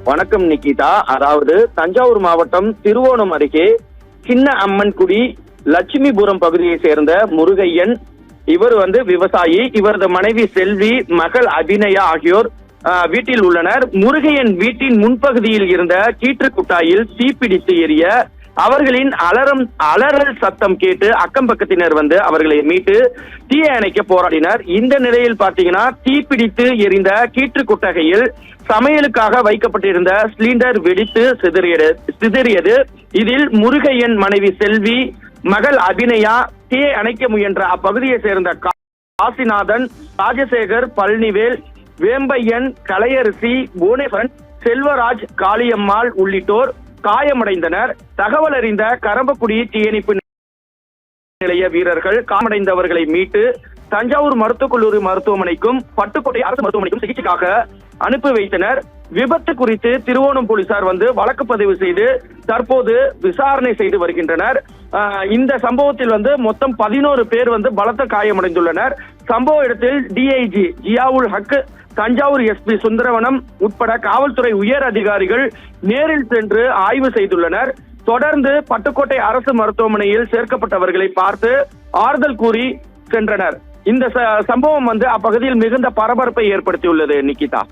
வணக்கம் நிகிதா. அதாவது தஞ்சாவூர் மாவட்டம் திருவோணம் அருகே சின்ன அம்மன்குடி லட்சுமிபுரம் பகுதியை சேர்ந்த முருகையன். இவர் விவசாயி. இவரது மனைவி செல்வி, மகள் அபிநயா ஆகியோர் வீட்டில் உள்ளனர். முருகையன் வீட்டின் முன்பகுதியில் இருந்த கீற்று குட்டாயில் தீப்பிடித்து எரிய அவர்களின் அலறல் சத்தம் கேட்டு அக்கம் பக்கத்தினர் அவர்களை மீட்டு தீயை அணைக்க போராடினர். இந்த நிலையில் பாத்தீங்கன்னா தீப்பிடித்து எரிந்த கீற்று குட்டகையில் சமையலுக்காக வைக்கப்பட்டிருந்த சிலிண்டர் வெடித்து சிதறியது. இதில் முருகையன் மனைவி செல்வி, மகள் அபிநயா தீயை அணைக்க முயன்ற அப்பகுதியை சேர்ந்த காசிநாதன், ராஜசேகர், பழனிவேல், வேம்பையன், கலையரசி, புவனேஸ்வரன், செல்வராஜ், காளியம்மாள் உள்ளிட்டோர் காயமடைந்தனர். தகவல் அறிந்த கரம்பக்குடி தீயணைப்பு நிலைய வீரர்கள் காயமடைந்தவர்களை மீட்டு தஞ்சாவூர் மருத்துவக் கல்லூரி மருத்துவமனைக்கும் பட்டுக்கோட்டை அரசு மருத்துவமனைக்கும் சிகிச்சைக்காக அனுப்பி வைத்தனர். விபத்து குறித்து திருவோணம் போலீசார் வழக்கு பதிவு செய்து தற்போது விசாரணை செய்து வருகின்றனர். இந்த சம்பவத்தில் மொத்தம் 11 பேர் பலத்த காயமடைந்துள்ளனர். சம்பவ இடத்தில் டிஐஜி ஜியாவுல் ஹக், தஞ்சாவூர் எஸ்பி சுந்தரவனம் உட்பட காவல்துறை உயர் அதிகாரிகள் நேரில் சென்று ஆய்வு செய்துள்ளனர். தொடர்ந்து பட்டுக்கோட்டை அரசு மருத்துவமனையில் சேர்க்கப்பட்டவர்களை பார்த்து ஆறுதல் கூறி சென்றனர். இந்த சம்பவம் அப்பகுதியில் மிகுந்த பரபரப்பை ஏற்படுத்தியுள்ளது நிகிதா.